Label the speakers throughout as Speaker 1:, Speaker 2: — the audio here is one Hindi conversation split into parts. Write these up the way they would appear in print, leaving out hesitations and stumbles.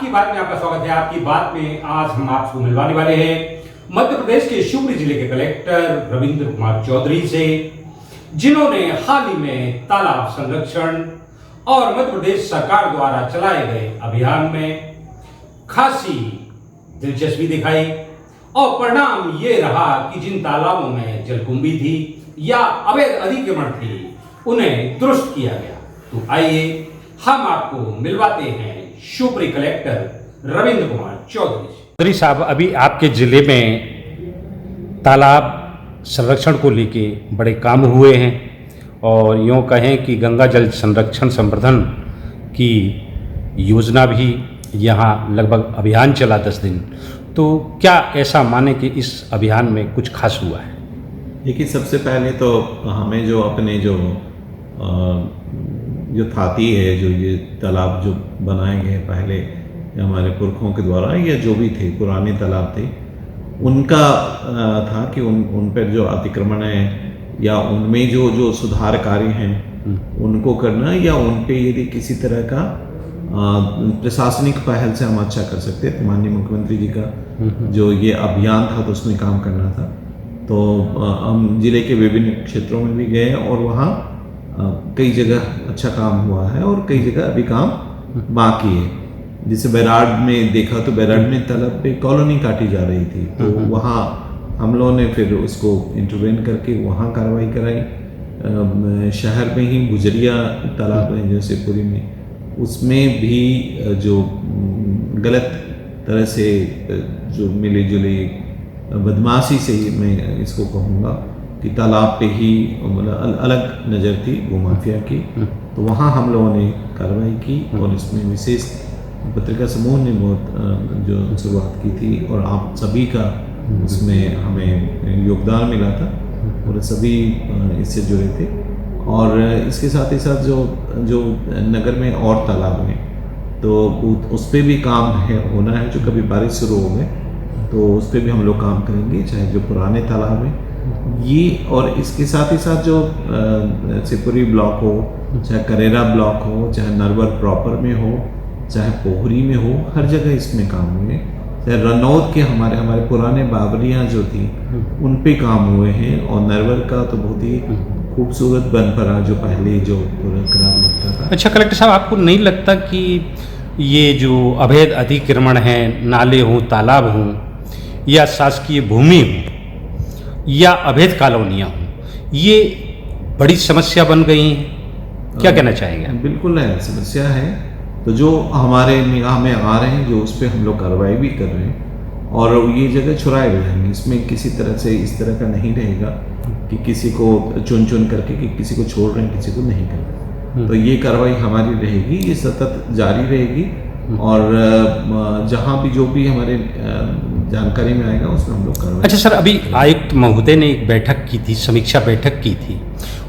Speaker 1: की बात में आपका स्वागत है। आपकी बात में आज हम आपको मिलवाने वाले हैं मध्य प्रदेश के शिवपुरी जिले के कलेक्टर रविंद्र कुमार चौधरी से, जिन्होंने हाल ही में तालाब संरक्षण और मध्य प्रदेश सरकार द्वारा चलाए गए अभियान में खासी दिलचस्पी दिखाई और परिणाम ये रहा कि जिन तालाबों में जलकुंभी थी या अवैध अतिक्रमण थी उन्हें दुरुस्त किया गया। तो आइए हम आपको मिलवाते हैं शिवपुरी कलेक्टर रविंद्र कुमार चौधरी साहब। अभी आपके जिले में तालाब संरक्षण को लेके बड़े काम हुए हैं और यूँ कहें कि गंगा जल संरक्षण संवर्धन की योजना भी यहाँ लगभग अभियान चला 10 दिन। तो क्या ऐसा माने कि इस अभियान में कुछ खास हुआ है?
Speaker 2: देखिए, सबसे पहले तो हमें जो अपने जो थाती है, जो ये तालाब जो बनाए गए पहले हमारे पुरखों के द्वारा या जो भी थे पुराने तालाब थे, उनका था कि उन पर जो अतिक्रमण है या उनमें जो सुधार कार्य हैं उनको करना, या उन पे यदि किसी तरह का प्रशासनिक पहल से हम अच्छा कर सकते थे। माननीय मुख्यमंत्री जी का जो ये अभियान था तो उसमें काम करना था। तो हम जिले के विभिन्न क्षेत्रों में भी गए और वहाँ कई जगह अच्छा काम हुआ है और कई जगह अभी काम बाकी है। जैसे बैराड में देखा तो बैराड में तालाब पे कॉलोनी काटी जा रही थी, तो वहाँ हम लोगों ने फिर उसको इंटरवेन करके वहाँ कार्रवाई कराई। शहर में ही गुजरिया तालाब है जो शिवपुरी में, उसमें भी जो गलत तरह से जो मिली जुली बदमाशी से मैं इसको कहूँगा कि तालाब पे ही मतलब अलग नज़र थी भूमाफिया की, तो वहाँ हम लोगों ने कार्रवाई की और इसमें विशेष पत्रिका समूह ने बहुत जो शुरुआत की थी और आप सभी का उसमें हमें योगदान मिला था और सभी इससे जुड़े थे। और इसके साथ ही साथ जो नगर में और तालाब हैं तो उस पर भी काम होना है। जो कभी बारिश शुरू हो गए तो उस पर भी हम लोग काम करेंगे, चाहे जो पुराने तालाब हैं ये, और इसके साथ ही साथ जो शिवपुरी ब्लॉक हो, चाहे करेरा ब्लॉक हो, चाहे नरवर प्रॉपर में हो, चाहे पोहरी में हो, हर जगह इसमें काम हुए। चाहे रनौद के हमारे पुराने बावरियाँ जो थी उन पे काम हुए हैं और नरवर का तो बहुत ही खूबसूरत बन पड़ा जो पहले जो पूरा खराब लगता था।
Speaker 1: अच्छा कलेक्टर साहब, आपको नहीं लगता कि ये जो अवैध अतिक्रमण है, नाले हों, तालाब हों या शासकीय भूमि हो या अवैध कॉलोनियाँ हों, ये बड़ी समस्या बन गई हैं? क्या कहना चाहेंगे?
Speaker 2: बिल्कुल है, समस्या है। तो जो हमारे निगाह में आ रहे हैं जो उस पर हम लोग कार्रवाई भी कर रहे हैं और ये जगह छुड़ाए भी रहेंगे। इसमें किसी तरह से इस तरह का नहीं रहेगा कि किसी को चुन करके कि किसी को छोड़ रहे हैं किसी को नहीं कर रहे। तो ये कार्रवाई हमारी रहेगी, ये सतत जारी रहेगी और जहाँ भी जो भी हमारे जानकारी में आएगा उसमें हम लोग कार्रवाई।
Speaker 1: अच्छा सर, अभी आयुक्त महोदय ने एक बैठक की थी, समीक्षा बैठक की थी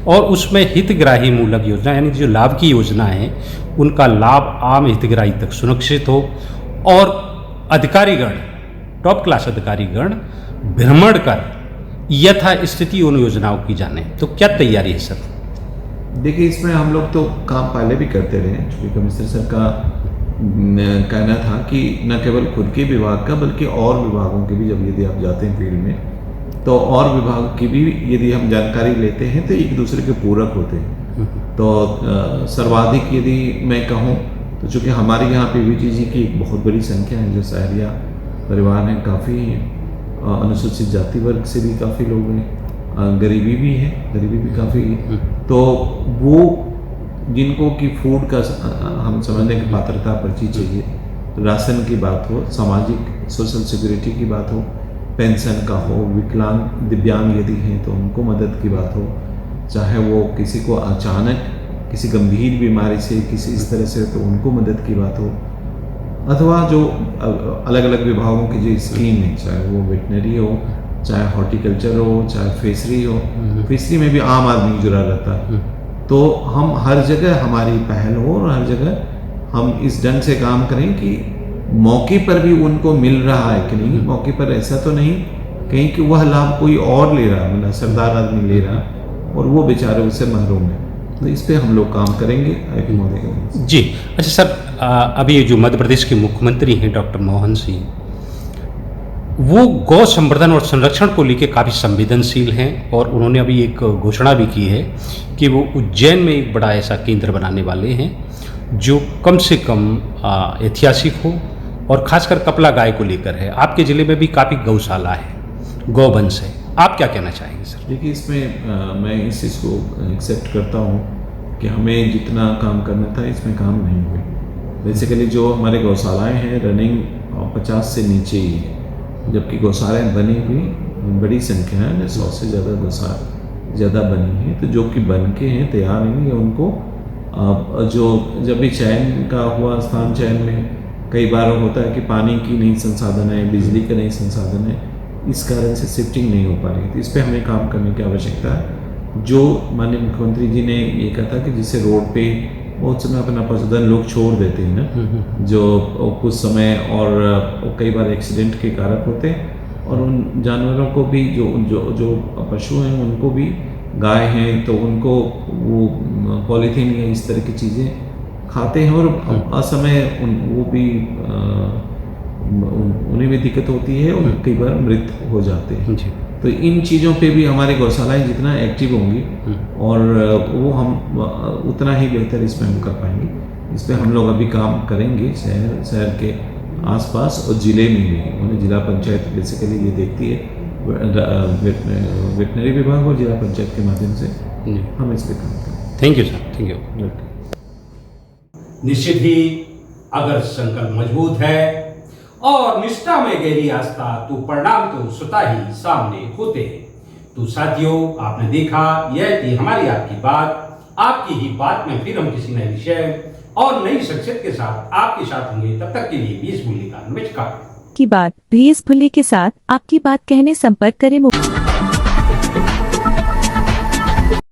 Speaker 1: और उसमें हितग्राही मूलक योजना यानी जो लाभ की योजना है उनका लाभ आम हितग्राही तक सुनिश्चित हो और अधिकारीगण, टॉप क्लास अधिकारीगण भ्रमण कर यथा स्थिति उन योजनाओं की जाने। तो क्या तैयारी है सर?
Speaker 2: देखिए, इसमें हम लोग तो काम पहले भी करते रहे, क्योंकि कमिश्नर सर का कहना था कि न केवल खुद के विभाग का बल्कि और विभागों के भी, जब यदि आप जाते हैं फील्ड में तो और विभाग की भी यदि हम जानकारी लेते हैं तो एक दूसरे के पूरक होते हैं। तो सर्वाधिक यदि मैं कहूँ तो चूँकि हमारे यहाँ PVT जी की एक बहुत बड़ी संख्या है, जो सहरिया परिवार हैं, काफ़ी अनुसूचित जाति वर्ग से भी काफ़ी लोग हैं, गरीबी भी है, गरीबी भी काफ़ी है। तो वो जिनको कि फूड का हम समझने की पात्रता पर्ची चाहिए, राशन की बात हो, सामाजिक सोशल सिक्योरिटी की बात हो, पेंशन का हो, विकलांग दिव्यांग यदि हैं तो उनको मदद की बात हो, चाहे वो किसी को अचानक किसी गंभीर बीमारी से किसी इस तरह से तो उनको मदद की बात हो, अथवा जो अलग अलग विभागों की जो स्कीम है, चाहे वो वेटनरी हो, चाहे हॉर्टिकल्चर हो, चाहे फिशरी हो, फिशरी में भी आम आदमी जुड़ा रहता है। तो हम हर जगह हमारी पहल हो और हर जगह हम इस ढंग से काम करें कि मौके पर भी उनको मिल रहा है कि नहीं, मौके पर ऐसा तो नहीं कहीं कि वह लाभ कोई और ले रहा है, मतलब सरदार आदमी ले रहा और वो बेचारे उससे महरूम है। तो इस पे हम लोग काम करेंगे आईपी महोदय के।
Speaker 1: जी अच्छा सर, अभी ये जो मध्य प्रदेश के मुख्यमंत्री हैं डॉक्टर मनमोहन सिंह, वो गौ संवर्धन और संरक्षण को लेकर काफ़ी संवेदनशील हैं और उन्होंने अभी एक घोषणा भी की है कि वो उज्जैन में एक बड़ा ऐसा केंद्र बनाने वाले हैं जो कम से कम ऐतिहासिक हो और खासकर कपला गाय को लेकर है। आपके ज़िले में भी काफ़ी गौशाला है, गौवंश है, आप क्या कहना चाहेंगे सर?
Speaker 2: देखिए, इसमें मैं इस चीज़ को एक्सेप्ट करता हूँ कि हमें जितना काम करना था इसमें काम नहीं हुए। बेसिकली जो हमारे गौशालाएँ हैं रनिंग 50 से नीचे ही है, जबकि गौशालाएँ बनी हुई बड़ी संख्या है, 100 से ज़्यादा गौशाला ज़्यादा बनी है। तो जो कि बन के हैं, तैयार हैं, या उनको जो जब भी चयन का हुआ, स्थान चयन में कई बार होता है कि पानी की नहीं संसाधन है, बिजली का नहीं संसाधन है, इस कारण से शिफ्टिंग नहीं हो पा रही। तो इस पर हमें काम करने की आवश्यकता है। जो माननीय मुख्यमंत्री जी ने ये कहा था कि जिससे रोड पे बहुत समय अपना पशुधन लोग छोड़ देते हैं ना, जो कुछ समय और कई बार एक्सीडेंट के कारक होते हैं, और उन जानवरों को भी जो पशु हैं उनको भी, गाय हैं तो उनको वो पॉलीथीन या इस तरह की चीज़ें खाते हैं और असमय वो भी उन्हें भी दिक्कत होती है और कई बार मृत हो जाते हैं। तो इन चीज़ों पे भी हमारे गौशालाएँ जितना एक्टिव होंगी और वो हम उतना ही बेहतर इसमें हम कर पाएंगे। इस पर हम लोग अभी काम करेंगे शहर के आसपास और ज़िले में भी। उन्हें जिला पंचायत बेसिकली ये देखती है, वेटनरी विभाग और जिला पंचायत के माध्यम से हम इस पर काम करें।
Speaker 1: Thank you sir, thank you. निश्चित ही अगर संकल्प मजबूत है और निष्ठा में गहरी आस्था, तो परिणाम तो स्वतः ही सामने होते हैं। तो साथियों, आपने देखा यह थी हमारी आपकी बात, आपकी ही बात में फिर हम किसी नए विषय और नई शख्सियत के साथ आपके साथ होंगे। तब तक के लिए बीस बुल्ली का नमस्कार।
Speaker 3: की बात 20 बुल्ली के साथ आपकी बात कहने संपर्क करें।